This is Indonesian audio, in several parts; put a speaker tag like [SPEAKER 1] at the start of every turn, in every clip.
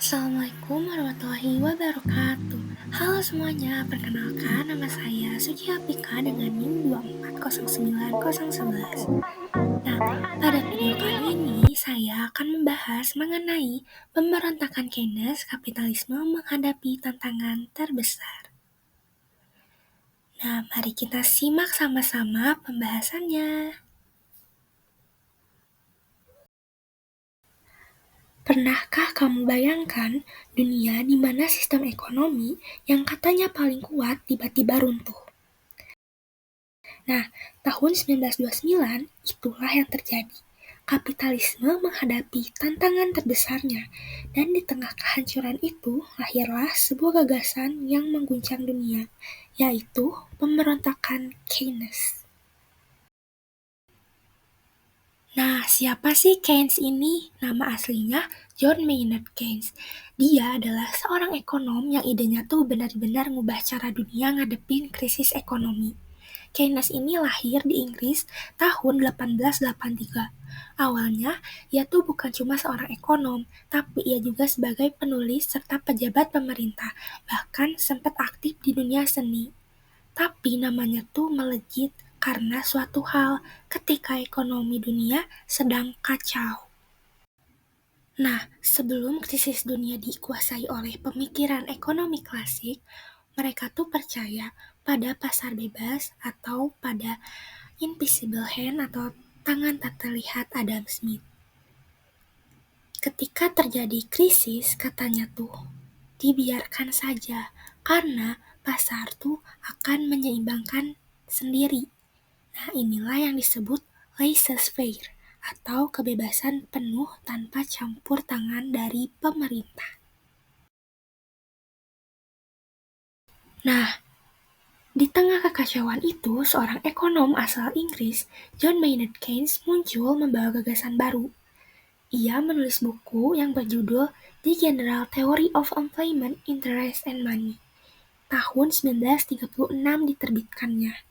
[SPEAKER 1] Assalamualaikum warahmatullahi wabarakatuh. Halo semuanya, perkenalkan nama saya Suci Apika dengan NIM 2409011. Nah, pada video kali ini saya akan membahas mengenai pemberontakan Keynes kapitalisme menghadapi tantangan terbesar. Nah, mari kita simak sama-sama pembahasannya. Pernahkah kamu bayangkan dunia di mana sistem ekonomi yang katanya paling kuat tiba-tiba runtuh? Nah, tahun 1929 itulah yang terjadi. Kapitalisme menghadapi tantangan terbesarnya, dan di tengah kehancuran itu lahirlah sebuah gagasan yang mengguncang dunia, yaitu pemberontakan Keynes. Nah, siapa sih Keynes ini? Nama aslinya John Maynard Keynes. Dia adalah seorang ekonom yang idenya tuh benar-benar ngubah cara dunia ngadepin krisis ekonomi. Keynes ini lahir di Inggris tahun 1883. Awalnya, ia tuh bukan cuma seorang ekonom, tapi ia juga sebagai penulis serta pejabat pemerintah, bahkan sempat aktif di dunia seni. Tapi namanya tuh melejit karena suatu hal ketika ekonomi dunia sedang kacau. Nah, sebelum krisis dunia dikuasai oleh pemikiran ekonomi klasik, mereka tuh percaya pada pasar bebas atau pada invisible hand atau tangan tak terlihat Adam Smith. Ketika terjadi krisis, katanya tuh, dibiarkan saja karena pasar tuh akan menyeimbangkan sendiri. Nah, inilah yang disebut laissez-faire atau kebebasan penuh tanpa campur tangan dari pemerintah. Nah, di tengah kekacauan itu, seorang ekonom asal Inggris, John Maynard Keynes, muncul membawa gagasan baru. Ia menulis buku yang berjudul The General Theory of Employment, Interest and Money. Tahun 1936 diterbitkannya.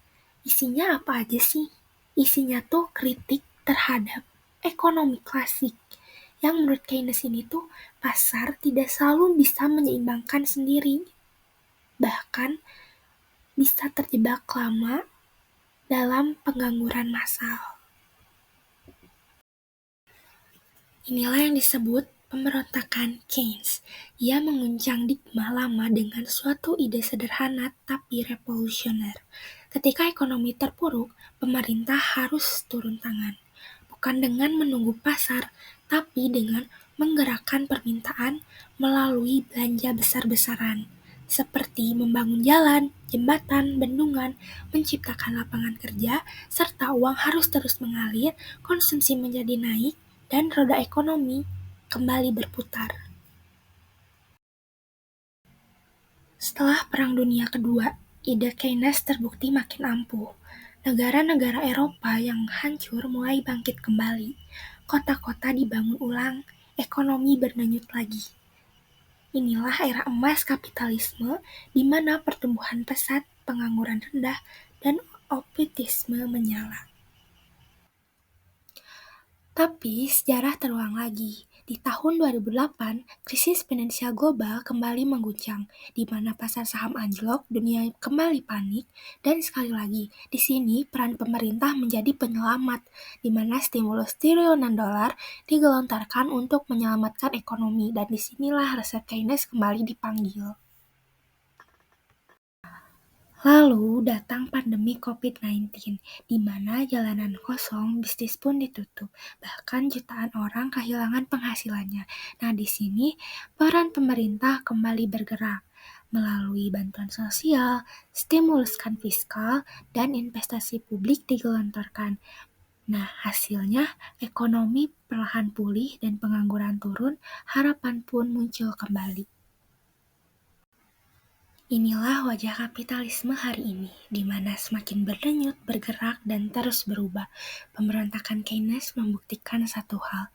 [SPEAKER 1] Isinya apa aja sih? Isinya tuh kritik terhadap ekonomi klasik. Yang menurut Keynes ini tuh pasar tidak selalu bisa menyeimbangkan sendiri. Bahkan bisa terjebak lama dalam pengangguran massal. Inilah yang disebut pemberontakan Keynes. Ia menguncang stigma lama dengan suatu ide sederhana tapi revolusioner. Ketika ekonomi terpuruk, pemerintah harus turun tangan. Bukan dengan menunggu pasar, tapi dengan menggerakkan permintaan melalui belanja besar-besaran. Seperti membangun jalan, jembatan, bendungan, menciptakan lapangan kerja, serta uang harus terus mengalir, konsumsi menjadi naik, dan roda ekonomi kembali berputar. Setelah Perang Dunia Kedua, ide Keynes terbukti makin ampuh. Negara-negara Eropa yang hancur mulai bangkit kembali. Kota-kota dibangun ulang, ekonomi berdenyut lagi. Inilah era emas kapitalisme di mana pertumbuhan pesat, pengangguran rendah, dan optimisme menyala. Tapi sejarah terulang lagi. Di tahun 2008, krisis finansial global kembali mengguncang, di mana pasar saham anjlok, dunia kembali panik, dan sekali lagi, di sini peran pemerintah menjadi penyelamat, di mana stimulus triliunan dolar digelontorkan untuk menyelamatkan ekonomi, dan disinilah resep Keynes kembali dipanggil. Lalu datang pandemi COVID-19, di mana jalanan kosong, bisnis pun ditutup, bahkan jutaan orang kehilangan penghasilannya. Nah, di sini peran pemerintah kembali bergerak melalui bantuan sosial, stimulus fiskal, dan investasi publik digelontorkan. Nah, hasilnya ekonomi perlahan pulih dan pengangguran turun, harapan pun muncul kembali. Inilah wajah kapitalisme hari ini, di mana semakin berdenyut, bergerak, dan terus berubah. Pemberontakan Keynes membuktikan satu hal,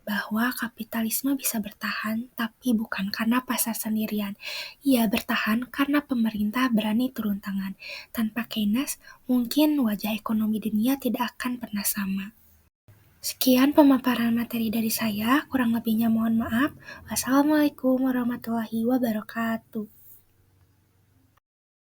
[SPEAKER 1] bahwa kapitalisme bisa bertahan, tapi bukan karena pasar sendirian. Ia bertahan karena pemerintah berani turun tangan. Tanpa Keynes, mungkin wajah ekonomi dunia tidak akan pernah sama. Sekian pemaparan materi dari saya, kurang lebihnya mohon maaf. Wassalamualaikum warahmatullahi wabarakatuh.